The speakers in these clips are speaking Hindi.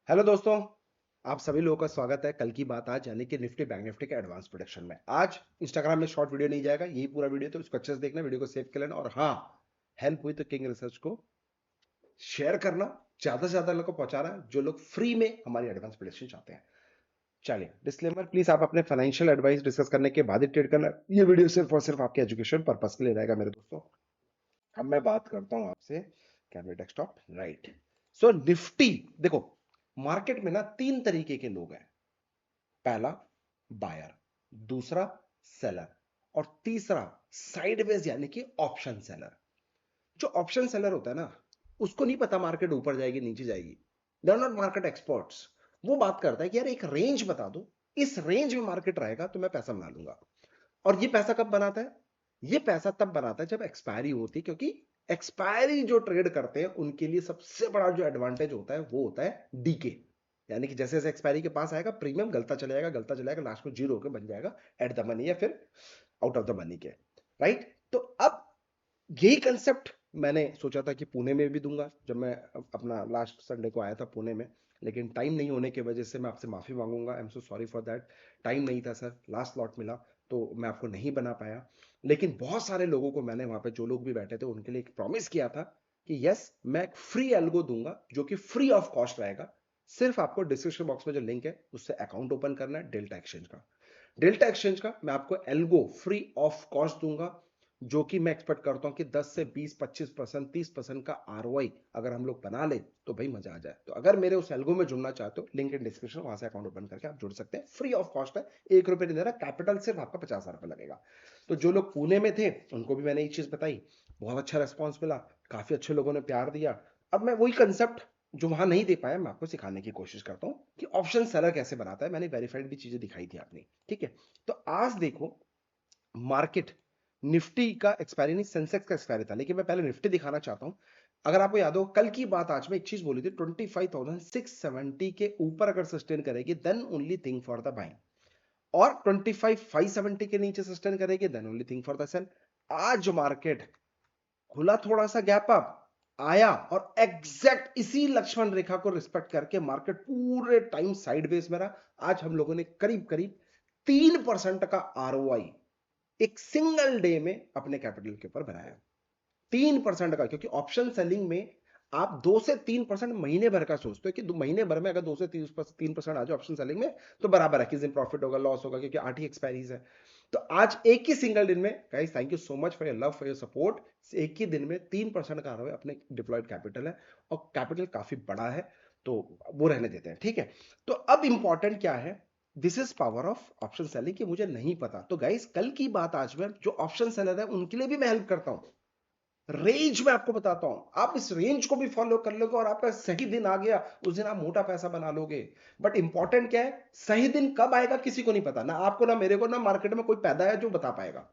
हेलो दोस्तों। आप सभी लोगों का स्वागत है कल की बात आज यानी कि निफ्टी बैंक निफ्टी के एडवांस प्रोडिक्शन में। आज इंस्टाग्राम में शॉर्ट वीडियो नहीं जाएगा, यही पूरा वीडियो, तो इसको अच्छे से देखना, वीडियो को सेव कर लेना और हाँ, हेल्प हुई तो किंग रिसर्च को शेयर करना, ज्यादा से ज्यादा लोग को पहुंचाना जो लोग फ्री में हमारी एडवांस प्रोडिक्शन चाहते हैं। चलिए डिस्क्लेमर, प्लीज आप अपने फाइनेंशियल एडवाइस डिस्कस करने के बाद ही ट्रेड करना। ये वीडियो सिर्फ और सिर्फ आपके एजुकेशन पर्पस के लिए रहेगा मेरे दोस्तों। अब मैं बात करता हूं आपसे, can we desktop right. So Nifty, देखो, मार्केट में ना तीन तरीके के लोग हैं। पहला बायर, दूसरा सेलर और तीसरा साइडवेज यानी कि ऑप्शन सेलर। जो ऑप्शन सेलर होता है ना, उसको नहीं पता मार्केट ऊपर जाएगी नीचे जाएगी, they are not market experts. वो बात करता है कि यार एक रेंज बता दो, इस रेंज में मार्केट रहेगा तो मैं पैसा बना लूंगा। और ये पैसा कब बनाता है? ये पैसा तब बनाता है जब एक्सपायरी होती है, क्योंकि एक्सपायरी जो ट्रेड करते हैं उनके लिए सबसे बड़ा जो एडवांटेज होता है वो होता है डीके। यानी कि जैसे जैसे एक्सपायरी के पास आएगा प्रीमियम गलता चलेगा, लास्ट में जीरो होकर बन जाएगा एट द मनी या फिर आउट ऑफ द मनी के। राइट, तो अब यही कंसेप्ट मैंने सोचा था कि पुणे में भी दूंगा जब मैं अपना लास्ट संडे को आया था पुणे में, लेकिन टाइम नहीं होने की वजह से मैं आपसे माफी मांगूंगा। I am so sorry for that. Time नहीं था सर, लास्ट स्लॉट मिला तो मैं आपको नहीं बना पाया। लेकिन बहुत सारे लोगों को मैंने वहां पे, जो लोग भी बैठे थे उनके लिए एक प्रॉमिस किया था कि यस, मैं एक फ्री एल्गो दूंगा जो कि फ्री ऑफ कॉस्ट रहेगा। सिर्फ आपको डिस्क्रिप्शन बॉक्स में जो लिंक है उससे अकाउंट ओपन करना है डेल्टा एक्सचेंज का। डेल्टा एक्सचेंज का मैं आपको एल्गो फ्री ऑफ कॉस्ट दूंगा, जो कि मैं एक्सपेक्ट करता हूं कि 10 से 20 25% 30% का आरओआई अगर हम लोग बना ले तो भाई मजा आ जाए। तो अगर मेरे उस एल्गो में जुड़ना चाहते हो, लिंक इन डिस्क्रिप्शन, वहां से अकाउंट ओपन करके आप जुड़ सकते हैं। फ्री ऑफ कॉस्ट है, 1 रुपए नहीं दे रहा, कैपिटल सिर्फ आपका 50,000 रुपए लगेगा। तो जो लोग पुणे में थे उनको भी मैंने ये चीज बताई, बहुत अच्छा रेस्पॉन्स मिला, काफी अच्छे लोगों ने प्यार दिया। अब मैं वही कंसेप्ट जो वहां नहीं दे पाया मैं आपको सिखाने की कोशिश करता हूं कि ऑप्शन सेलर कैसे बनाता है। मैंने वेरीफाइड भी चीजें दिखाई थी आपने, ठीक है। तो आज देखो, मार्केट निफ्टी का एक्सपायरी नहीं, सेंसेक्स का एक्सपायरी था, लेकिन मैं पहले निफ्टी दिखाना चाहता हूं। अगर आपको याद हो कल की बात, आज मैं एक चीज बोली थी, 25,670 के ऊपर अगर सस्टेन करेगी then only think for the buying, और 25,570 के नीचे सस्टेन करेगी then only think for the sale. आज जो मार्केट खुला, थोड़ा सा गैप अप आया और एग्जैक्ट इसी लक्ष्मण रेखा को रिस्पेक्ट करके मार्केट पूरे टाइम साइडवेज में रहा। आज हम लोगों ने करीब करीब 3% का आरओआई एक सिंगल डे में अपने कैपिटल के ऊपर बनाया। 3% का, क्योंकि ऑप्शन सेलिंग में आप 2 से 3% महीने भर का सोचते हो कि महीने भर में अगर 2 से 3% आ जाए ऑप्शन सेलिंग में तो बराबर है, किस दिन प्रॉफिट होगा लॉस होगा, क्योंकि 8 ही एक्सपायरीज है। तो आज एक ही सिंगल दिन में, guys thank you so much for your love, for your support, एक ही दिन में 3% का आरओआई अपने डिप्लॉयड कैपिटल है, और कैपिटल काफी बड़ा है, तो वो रहने देते हैं, ठीक है। तो अब इंपॉर्टेंट क्या है, this is power of option selling, कि मुझे नहीं पता। तो गाइस कल की बात आज में जो ऑप्शन सेलर है उनके लिए भी मैं हेल्प करता हूं। रेंज में आपको बताता हूं, आप इस रेंज को भी फॉलो कर लोगे और आपका सही दिन आ गया, उस दिन आप मोटा पैसा बना लोगे। बट इंपॉर्टेंट क्या है, सही दिन कब आएगा किसी को नहीं पता, ना आपको ना मेरे को ना मार्केट में कोई पैदा है जो बता पाएगा।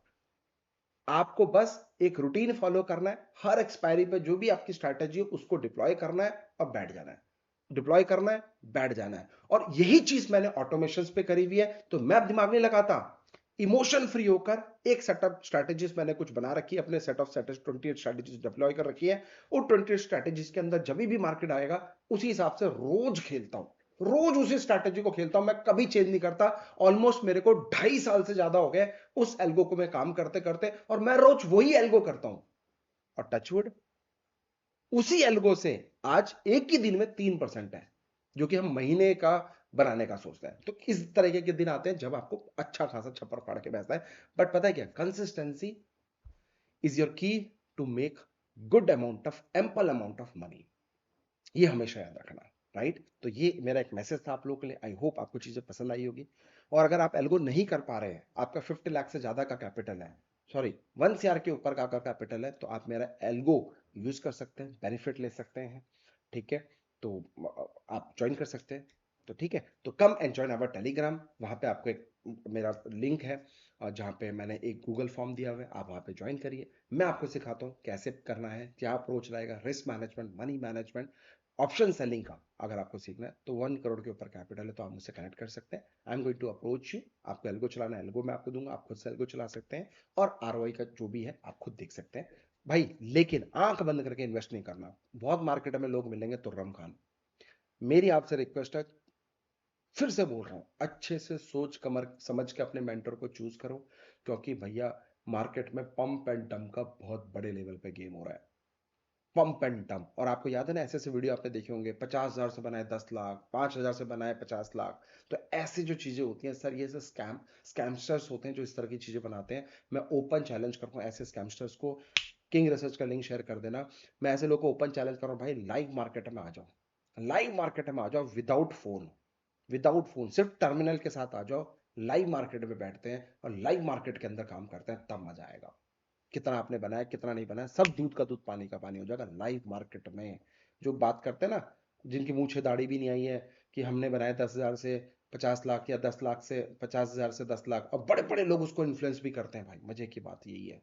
आपको बस एक रूटीन फॉलो करना है, हर एक्सपायरी पे जो भी आपकी स्ट्रैटेजी है उसको डिप्लॉय करना है और बैठ जाना है, डिप्लॉय करना है, बैठ जाना है। और यही चीज मैंने ऑटोमेशन पे करी हुई है, तो मैं अब दिमाग नहीं लगाता, इमोशन फ्री होकर एक सेटअप स्ट्रैटेजीज मैंने कुछ बना रखी है, अपने set of set 28 strategies deploy कर रखी है। और 28 स्ट्रैटेजीज के अंदर जब भी मार्केट आएगा उसी हिसाब से रोज खेलता हूं, रोज उसी स्ट्रैटेजी को खेलता हूं, मैं कभी चेंज नहीं करता। ऑलमोस्ट मेरे को 2.5 साल से ज्यादा हो गए उस एल्गो को मैं काम करते करते, और मैं रोज वही एल्गो करता हूं। और टचवुड, उसी एल्गो से आज एक ही दिन में 3% है, जो कि हम महीने का बनाने का सोचते हैं। तो इस तरीके के दिन आते हैं जब आपको अच्छा खासा छप्पर फाड़ के बैठता है। बट पता है क्या, consistency is your key to make good amount of, ample amount of money, ये हमेशा याद रखना। राइट, तो ये मेरा एक मैसेज था आप लोगों के लिए। आई होप आपको चीजें पसंद आई होगी। और अगर आप एल्गो नहीं कर पा रहे हैं, आपका 50 लाख से ज्यादा का कैपिटल है, सॉरी 1 CR के ऊपर का कैपिटल है, तो आप मेरा एल्गो यूज कर सकते हैं, बेनिफिट ले सकते हैं, ठीक है। तो आप ज्वाइन कर सकते हैं। तो ठीक है, तो कम एंड ज्वाइन अवर टेलीग्राम, वहां पे आपको एक मेरा लिंक है, जहाँ पे मैंने एक गूगल फॉर्म दिया हुआ है, आप वहां पे ज्वाइन करिए। मैं आपको सिखाता हूँ कैसे करना है, क्या अप्रोच रहेगा, risk management, money management, option selling का। अगर आपको सीखना है तो 1 करोड़ के ऊपर कैपिटल है तो आप मुझसे कनेक्ट कर सकते हैं। I am going to approach you, आपको एल्गो चलाना है एल्गो मैं आपको दूंगा, आप खुद से एल्गो चला सकते हैं, और आरओआई का जो भी है आप खुद देख सकते हैं भाई। लेकिन आंख बंद करके इन्वेस्ट नहीं करना। बहुत मार्केट में लोग मिलेंगे तो रम खान, मेरी आपसे रिक्वेस्ट है, फिर से बोल रहा हूं, अच्छे से सोच कमर समझ के अपने मेंटर को चूज करो, क्योंकि भैया मार्केट में पंप एंड डंप का बहुत बड़े लेवल पे गेम हो रहा है। Pump and dump. और आपको याद है ना, ऐसे ऐसे वीडियो आपने देखे होंगे, 50,000 से बनाए 10 लाख, 5,000 से बनाए 50 लाख। तो ऐसी जो चीजें होती हैं सर, ये सब स्कैमस्टर्स होते हैं जो इस तरह की चीजें बनाते हैं। मैं ओपन चैलेंज करता हूँ ऐसे स्कैमस्टर्स को, किंग रिसर्च का लिंक शेयर कर देना। मैं ऐसे लोगों को ओपन चैलेंज कर रहा हूँ, भाई लाइव मार्केट में आ जाओ, लाइव मार्केट में आ जाओ, विदाउट फोन, विदाउट फोन, सिर्फ टर्मिनल के साथ आ जाओ, लाइव मार्केट में बैठते हैं और लाइव मार्केट के अंदर काम करते हैं, तब मजा आएगा। कितना आपने बनाया कितना नहीं बनाया, सब दूध का दूध पानी का पानी हो जाएगा लाइव मार्केट में। जो बात करते हैं ना, जिनकी मूछे दाढ़ी भी नहीं आई है, कि हमने बनाया 10,000 से 50 लाख या 10 लाख से 50,000 से 10 लाख, और बड़े बड़े लोग उसको इन्फ्लुएंस भी करते हैं। भाई मजे की बात यही है।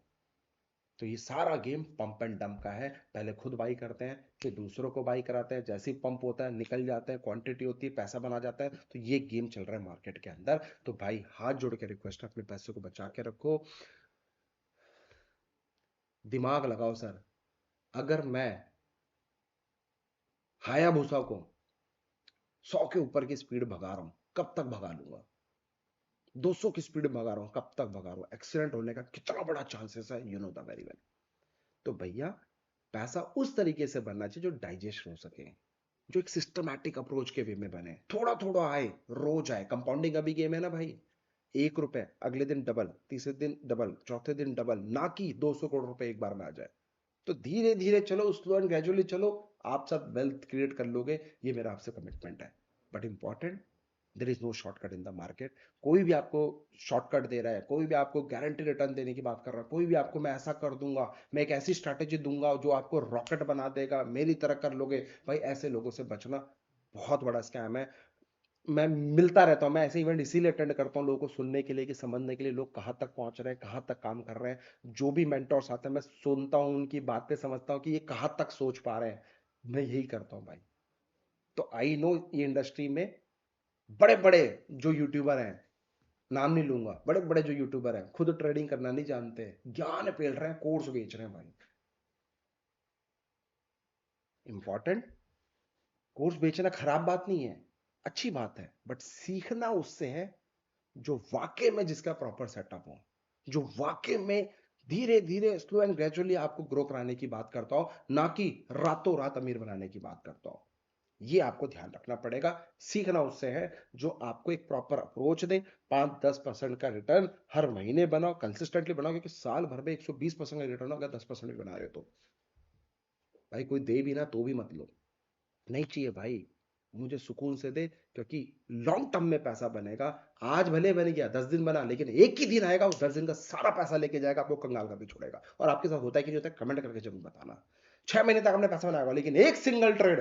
तो ये सारा गेम पंप एंड डंप का है। पहले खुद बाई करते हैं, फिर दूसरों को बाई कराते हैं, जैसे ही पंप होता है निकल जाते हैं, क्वांटिटी होती है, पैसा बना जाता है। तो ये गेम चल रहा है मार्केट के अंदर। तो भाई हाथ जोड़ के रिक्वेस्ट है, अपने पैसे को बचा के रखो, दिमाग लगाओ सर। अगर मैं हायाबुसा को 100 के ऊपर की स्पीड भगा रहा हूं, कब तक भगा लूंगा? 200 की स्पीड भगा रहा हूं, कब तक भगा रहा हूं? एक्सीडेंट होने का कितना बड़ा चांसेस है, you know the very well. तो भैया पैसा उस तरीके से बनना चाहिए जो डाइजेस्ट हो सके, जो एक सिस्टमैटिक अप्रोच के वे में बने, थोड़ा थोड़ा आए, रोज आए। कंपाउंडिंग अभी गेम है ना भाई, 1 रुपए अगले दिन डबल, तीसरे दिन डबल, चौथे दिन डबल, ना कि 200 करोड़ रुपए एक बार में आ जाए। तो धीरे धीरे चलो, स्लो एंड ग्रेजुअली चलो, आप सब वेल्थ क्रिएट कर लोगे, ये मेरा आपसे कमिटमेंट है। But important, there is no shortcut in the market. कोई भी आपको शॉर्टकट दे रहा है, कोई भी आपको गारंटी रिटर्न देने की बात कर रहा है, कोई भी आपको मैं ऐसा कर दूंगा, मैं एक ऐसी स्ट्रैटेजी दूंगा जो आपको रॉकेट बना देगा, मेरी तरह कर लोगे, भाई ऐसे लोगों से बचना, बहुत बड़ा स्कैम है। मैं मिलता रहता हूं, मैं ऐसे इवेंट इसीलिए अटेंड करता हूं, लोगों को सुनने के लिए, कि समझने के लिए लोग कहां तक पहुंच रहे हैं, कहां तक काम कर रहे हैं। जो भी मेंटर्स आते हैं मैं सुनता हूं, उनकी बातें समझता हूं कि ये कहां तक सोच पा रहे हैं। मैं यही करता हूं भाई। तो आई नो ये इंडस्ट्री में बड़े बड़े जो यूट्यूबर हैं, नाम नहीं लूंगा, बड़े बड़े जो यूट्यूबर हैं, खुद ट्रेडिंग करना नहीं जानते, ज्ञान पेल रहे हैं, कोर्स बेच रहे हैं भाई। इंपॉर्टेंट, कोर्स बेचना खराब बात नहीं है, अच्छी बात है, बट सीखना उससे है जो वाकई में जिसका प्रॉपर सेटअप हो, जो वाकई में धीरे धीरे स्लो एंड ग्रेजुअली आपको ग्रो कराने की बात करता हो, ना कि रातों रात अमीर बनाने की बात करता हो। ये आपको ध्यान रखना पड़ेगा। सीखना उससे है जो आपको एक प्रॉपर अप्रोच दे, 5-10% का रिटर्न हर महीने बनाओ, कंसिस्टेंटली बनाओ, क्योंकि साल भर में 120% का रिटर्न हो, अगर 10% भी बना रहे हो तो भाई कोई दे भी ना तो भी मत लो, नहीं चाहिए भाई, मुझे सुकून से दे, क्योंकि लॉन्ग टर्म में पैसा बनेगा। आज भले बन गया, 10 दिन बना, लेकिन एक ही दिन आएगा, उस 10 दिन का सारा पैसा लेके जाएगा, आपको कंगाल करके छोड़ेगा। और आपके साथ होता है कि नहीं होता है, कमेंट करके जरूर बताना। 6 महीने तक हमने पैसा बनाया, लेकिन एक सिंगल ट्रेड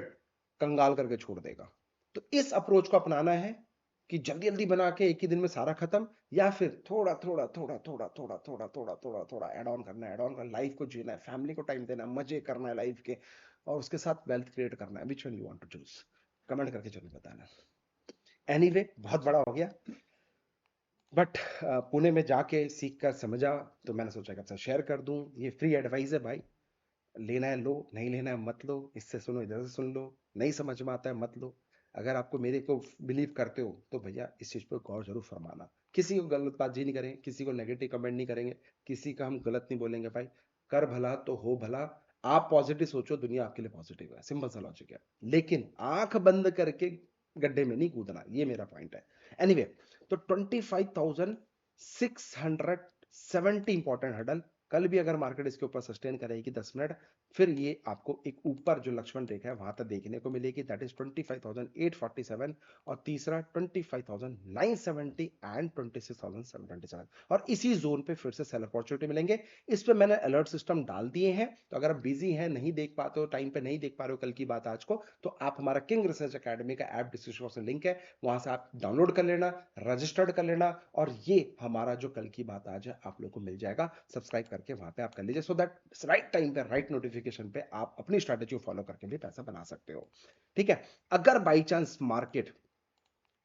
कंगाल करके छोड़ देगा। तो इस अप्रोच को अपनाना है, कि जल्दी जल्दी बना के एक ही दिन में सारा खत्म, या फिर थोड़ा थोड़ा थोड़ा थोड़ा थोड़ा थोड़ा थोड़ा थोड़ा थोड़ा ऐड ऑन करना है, ऐड ऑन करना, लाइफ को जीना है, फैमिली को टाइम देना है, मजे करना है लाइफ के, और उसके साथ वेल्थ क्रिएट करना है। Which one you want to choose, comment करके जरूर बताना। एनीवे बहुत बड़ा हो गया, बट पुणे में जाके सीख कर समझा, तो मैंने सोचा कि आपसे शेयर कर दूं। ये फ्री एडवाइस है भाई, लेना है लो, नहीं लेना है मत लो, इससे सुनो इधर से सुन लो, नहीं समझ में आता है मत लो। अगर आपको मेरे को बिलीव करते हो तो भैया इस चीज पर गौर जरूर फरमाना। किसी को गलत बात जी नहीं करेंगे, किसी को नेगेटिव कमेंट नहीं करेंगे, किसी का हम गलत नहीं बोलेंगे भाई। कर भला तो हो भला। आप पॉजिटिव सोचो, दुनिया आपके लिए पॉजिटिव है, सिंपल सा लॉजिक है। लेकिन आंख बंद करके गड्ढे में नहीं कूदना, ये मेरा पॉइंट है। एनीवे, तो 25,670 इंपॉर्टेंट हडल। कल भी अगर मार्केट इसके ऊपर सस्टेन करेगी 10 मिनट, फिर ये आपको एक ऊपर जो लक्ष्मण रेखा है वहां तक देखने को मिलेगी, दैट इज 25,847। और तीसरा 25,970 एंड 26,727, और इसी जोन पे फिर से सेल अपॉर्चुनिटी मिलेंगे। इस पे मैंने अलर्ट सिस्टम डाल दिए हैं, तो अगर आप बिजी हैं, नहीं देख पाते हो, टाइम पे नहीं देख पा रहे हो कल की बात आज को, तो आप हमारा किंग रिसर्च एकेडमी का ऐप डिस्क्रिप्शन बॉक्स में लिंक है, वहां से आप डाउनलोड कर लेना, रजिस्टर्ड कर लेना, और ये हमारा जो कल की बात आज है आप लोग को मिल जाएगा, सब्सक्राइब करके वहां पे आप कर लीजिए, सो दैट राइट टाइम पे राइट नोटिफिकेशन पे आप अपनी स्ट्रैटेजी को फॉलो करके भी पैसा बना सकते हो। ठीक है। अगर बाई चांस मार्केट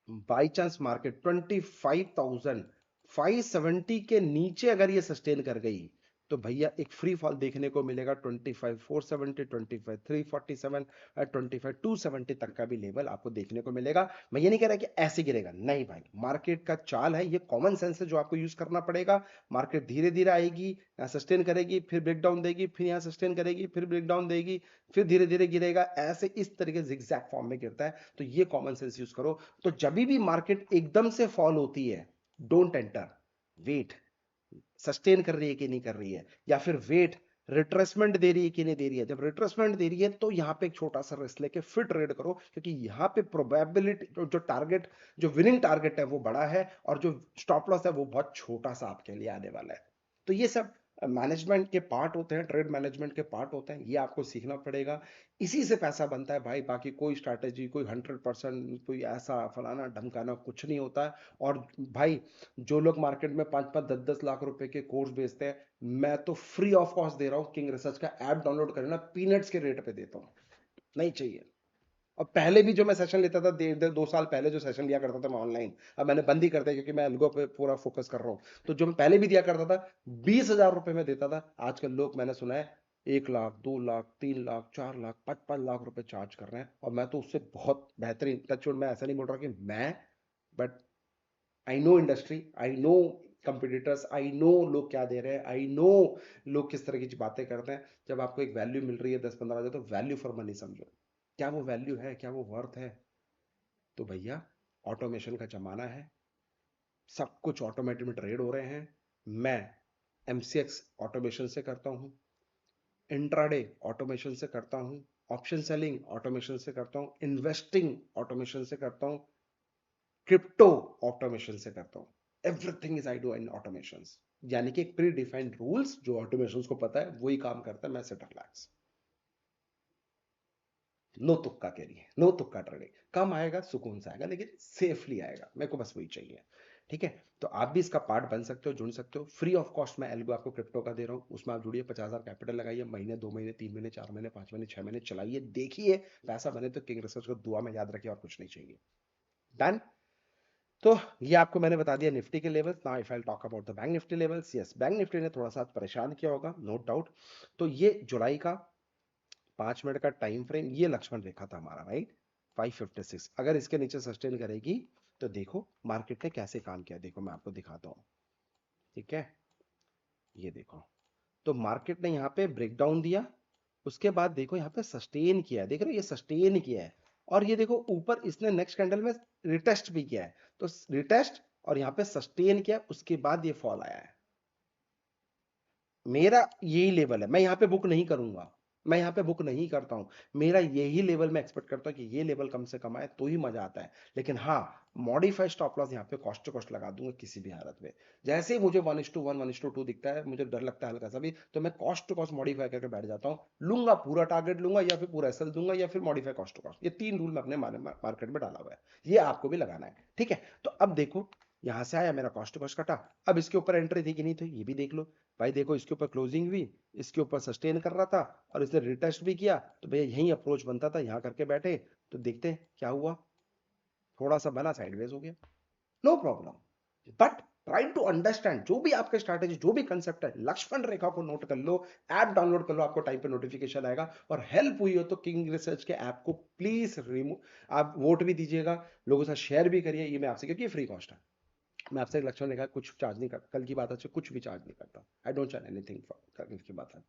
25,570 के नीचे अगर ये सस्टेन कर गई, तो भैया एक फ्री फॉल देखने को मिलेगा 25,470, 25,347 और 25,270 तक का भी लेवल आपको देखने को मिलेगा। मैं ये नहीं कह रहा कि ऐसे गिरेगा, नहीं भाई, मार्केट का चाल है, ये कॉमन सेंस है जो आपको यूज करना पड़ेगा। मार्केट धीरे धीरे आएगी, यहाँ सस्टेन करेगी, फिर ब्रेक डाउन देगी, फिर यहाँ सस्टेन करेगी, फिर ब्रेक डाउन देगी, फिर धीरे धीरे गिरेगा, ऐसे इस तरीके से zigzag फॉर्म में गिरता है। तो ये कॉमन सेंस यूज करो। तो जब भी मार्केट एकदम से फॉल होती है, डोंट एंटर, वेट, सस्टेन कर रही है कि नहीं कर रही है, या फिर वेट, रिट्रेसमेंट दे रही है कि नहीं दे रही है। जब रिट्रेसमेंट दे रही है तो यहां पे एक छोटा सा रिस्क लेके फिर ट्रेड करो, क्योंकि यहां पे प्रोबेबिलिटी, जो टारगेट, जो विनिंग टारगेट है वो बड़ा है, और जो स्टॉप लॉस है वो बहुत छोटा सा आपके लिए आने वाला है। तो ये सब मैनेजमेंट के पार्ट होते हैं, ट्रेड मैनेजमेंट के पार्ट होते हैं, ये आपको सीखना पड़ेगा। इसी से पैसा बनता है भाई, बाकी कोई स्ट्रैटेजी, कोई 100%, कोई ऐसा फलाना ढमकाना कुछ नहीं होता है। और भाई, जो लोग मार्केट में 5-5, 10-10 लाख रुपए के कोर्स बेचते हैं, मैं तो फ्री ऑफ कॉस्ट दे रहा हूँ। किंग रिसर्च का ऐप डाउनलोड करना, पीनट्स के रेट पे देता हूँ, नहीं चाहिए। और पहले भी जो मैं सेशन लेता था, 1.5-2 साल पहले जो सेशन लिया करता था मैं ऑनलाइन, अब मैंने बंद ही कर दिया क्योंकि मैं अलगो पे पूरा फोकस कर रहा हूँ। तो जो मैं पहले भी दिया करता था, 20,000 रुपए में देता था, आजकल लोग, मैंने सुना है, 1 लाख, 2 लाख, 3 लाख, 4 लाख, 5-5 लाख रुपए चार्ज कर रहे हैं। और मैं तो उससे बहुत बेहतरीन, टच वुड, मैं ऐसा नहीं बोल रहा कि मैं, but I know industry, I know competitors, I know लोग क्या दे रहे हैं, आई नो लोग किस तरह की बातें करते हैं। जब आपको एक वैल्यू मिल रही है 10-15 हजार, तो वैल्यू फॉर मनी समझो, क्या वो वैल्यू है, क्या वो वर्थ है। तो भैया, ऑटोमेशन का जमाना है, सब कुछ ऑटोमेटेड में ट्रेड हो रहे हैं। मैं एमसीएक्स ऑटोमेशन से करता हूँ, इंट्राडे ऑटोमेशन से करता हूँ, ऑप्शन सेलिंग ऑटोमेशन से करता हूँ, इन्वेस्टिंग ऑटोमेशन से करता हूँ, क्रिप्टो ऑटोमेशन से करता हूं। Everything is I do in automation. यानी कि एक प्री डिफाइंड रूल्स, जो ऑटोमेशन को पता है वही काम करता है, मैं से रिलैक्स, नो तुक्का के लिए, नो तुक्का ट्रेडिंग, कम आएगा, सुकून से आएगा, लेकिन सेफली आएगा, मेरे को बस वही चाहिए। ठीक है, तो आप भी इसका पार्ट बन सकते हो, जुड़ सकते हो। फ्री ऑफ कॉस्ट मैं एल्गो आपको क्रिप्टो का दे रहा हूँ, उसमें आप जुड़िए, 50,000 कैपिटल लगाइए, महीने, 2 महीने, 3 महीने, 4 महीने, 5 महीने, 6 महीने चलाइए, देखिए पैसा बने तो किंग रिसर्च को दुआ में याद रखिए, और कुछ नहीं चाहिए। डन। तो ये आपको मैंने बता दिया निफ्टी के levels. Now if I talk about the bank Nifty levels, yes, bank Nifty ने थोड़ा सा परेशान किया होगा, नो डाउट। तो ये जुलाई का 5 मिनट का टाइम फ्रेम, ये लक्ष्मण रेखा था हमारा, राइट, 556। अगर इसके नीचे सस्टेन करेगी तो देखो मार्केट ने कैसे काम किया, देखो मैं आपको दिखाता हूँ। ठीक है, ये देखो, तो मार्केट ने यहाँ पे ब्रेकडाउन दिया, उसके बाद देखो यहाँ पे सस्टेन किया है, देख रहे हो, ये सस्टेन किया है। और ये देखो ऊपर इसने नेक्स्ट कैंडल में रिटेस्ट भी किया है, तो रिटेस्ट और यहाँ पे सस्टेन किया, उसके बाद ये फॉल आया है। मेरा यही लेवल है, मैं यहाँ पे बुक नहीं करूंगा, मैं यहाँ पे बुक नहीं करता हूं। मेरा यही लेवल मैं एक्सपेक्ट करता हूँ कि ये लेवल कम से कम आए तो ही मजा आता है। लेकिन हाँ, मॉडिफाइड स्टॉप लॉस यहाँ पे कॉस्ट टू कॉस्ट लगा दूंगा किसी भी हालत में। जैसे ही मुझे 1:1, 1:2 दिखता है, मुझे डर लगता है हल्का सा भी, तो मैं कॉस्ट टू कॉस्ट मॉडिफाई करके बैठ जाता हूँ, लूंगा पूरा टारगेट लूंगा, या फिर पूरा एसएल दूंगा, या फिर मॉडिफाई कॉस्ट टू कॉस्ट। ये 3 रूल मैं अपने मार्केट में डाला हुआ है, ये आपको भी लगाना है। ठीक है, तो अब देखो, यहां से आया, मेरा कॉस्ट टू कॉस्ट कटा, अब इसके ऊपर एंट्री थी कि नहीं थी, ये भी देख लो। भाई देखो, इसके ऊपर क्लोजिंग हुई, इसके ऊपर सस्टेन कर रहा था, और इसने रिटेस्ट भी किया, तो भैया यही अप्रोच बनता था, यहां करके बैठे। तो देखते हैं क्या हुआ, थोड़ा सा बना, साइडवेज हो गया, no problem. But try to understand, जो भी आपका स्ट्रैटेजी, जो भी कंसेप्ट है, लक्ष्मण रेखा को नोट कर लो, ऐप डाउनलोड कर लो, आपको टाइम पे नोटिफिकेशन आएगा। और हेल्प हुई हो तो किंग रिसर्च के ऐप को प्लीज रिमूव, आप वोट भी दीजिएगा, लोगों से शेयर भी करिए, ये मैं आपसे, क्योंकि फ्री कॉस्ट है। मैं आपसे एक लक्ष्मण रेखा कुछ चार्ज नहीं करता, कल की बात है, कुछ भी चार्ज नहीं करता, I don't charge anything for, कल की बात है।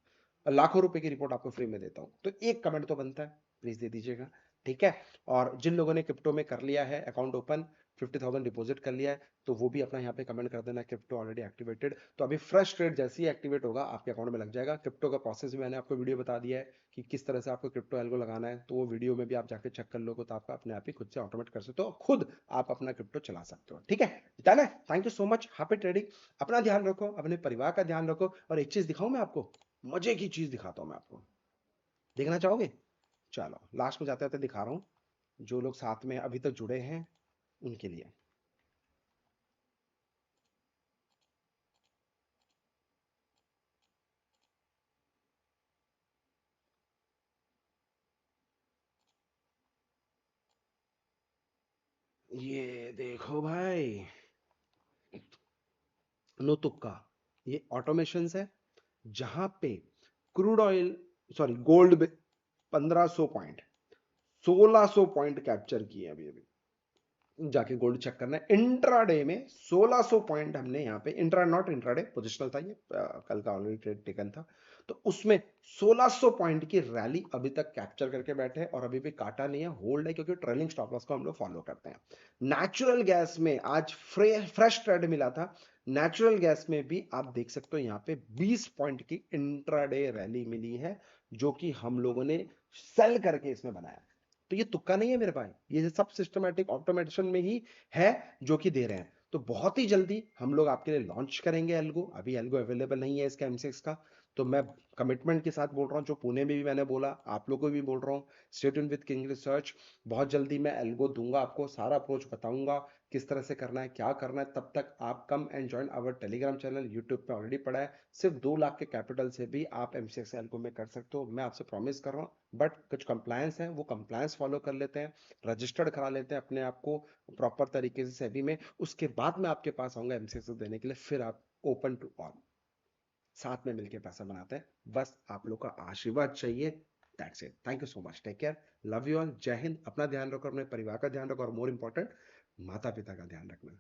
और लाखों रुपए की रिपोर्ट आपको फ्री में देता हूं, तो एक कमेंट तो बनता है, प्लीज दे दीजिएगा। ठीक है, और जिन लोगों ने क्रिप्टो में कर लिया है अकाउंट ओपन, 50,000 डिपॉजिट कर लिया है, तो वो भी अपना यहाँ पे कमेंट कर देना, क्रिप्टो ऑलरेडी एक्टिवेटेड। तो अभी फ्रेश ट्रेड जैसे ही एक्टिवेट होगा आपके अकाउंट में लग जाएगा। क्रिप्टो का प्रोसेस भी मैंने आपको वीडियो बता दिया है कि किस तरह से आपको क्रिप्टो एल्गो लगाना है, तो वो वीडियो में भी आप जाके चेक कर लोगे, तो आपका अपने आप ही खुद से ऑटोमेट कर सकते हो, खुद आप अपना क्रिप्टो चला सकते हो। ठीक है, डन है, thank you so much, happy trading. अपना ध्यान रखो, अपने परिवार का ध्यान रखो। और एक चीज दिखाऊं मैं आपको, मजे की चीज दिखाता हूं मैं आपको, देखना चाहोगे? चलो लास्ट में जाते जाते दिखा रहा हूं, जो लोग साथ में अभी तक जुड़े हैं उनके लिए। ये देखो भाई, नो तुक्का, ये ऑटोमेशन है, जहां पे crude oil sorry gold 1500 point 1600 point capture किए अभी अभी, जाके गोल्ड चेक करना है। इंट्राडे में 1600 पॉइंट हमने यहाँ पे, इंट्रा नॉट इंट्राडे, पोजिशनल था ये, कल का ऑलरेडी ट्रेड टेकन था, तो उसमें 1600 पॉइंट की रैली अभी तक कैप्चर करके बैठे हैं और अभी भी काटा नहीं है, होल्ड है, क्योंकि ट्रेलिंग स्टॉप लॉस को हम लोग फॉलो करते हैं। नेचुरल गैस में आज फ्रेश ट्रेड मिला था। नेचुरल गैस में भी आप देख सकते हो यहाँ पे 20 पॉइंट की इंट्राडे रैली मिली है, जो कि हम लोगों ने सेल करके इसमें बनाया। तो ये तुक्का नहीं है मेरे भाई, ये सब सिस्टमैटिक ऑटोमेशन में ही है जो कि दे रहे हैं। तो बहुत ही जल्दी हम लोग आपके लिए लॉन्च करेंगे एल्गो। अभी एल्गो अवेलेबल नहीं है इसका एमसीएक्स का, तो मैं कमिटमेंट के साथ बोल रहा हूँ, जो पुणे में भी मैंने बोला, आप लोगों को भी बोल रहा हूँ, stay tuned with king research. बहुत जल्दी मैं एल्गो दूंगा आपको, सारा अप्रोच बताऊंगा किस तरह से करना है, क्या करना है। तब तक आप come and join our Telegram channel, YouTube पे ऑलरेडी पड़ा है। सिर्फ 2 लाख के कैपिटल से भी आप एमसीएक्स एल्गो में कर सकते हो, मैं आपसे प्रॉमिस कर रहा हूँ। बट कुछ कंप्लायंस है, वो कंप्लायंस फॉलो कर लेते हैं, रजिस्टर्ड करा लेते हैं अपने आप को प्रॉपर तरीके से सेबी में, उसके बाद मैं आपके पास आऊंगा एमसीएक्स देने के लिए, फिर आप ओपन टू ऑल साथ में मिलकर पैसा बनाते हैं। बस आप लोग का आशीर्वाद चाहिए। That's it, thank you so much, take care, love you all, जय हिंद। अपना ध्यान रखो, अपने परिवार का ध्यान रखो, और मोर इंपॉर्टेंट माता पिता का ध्यान रखना।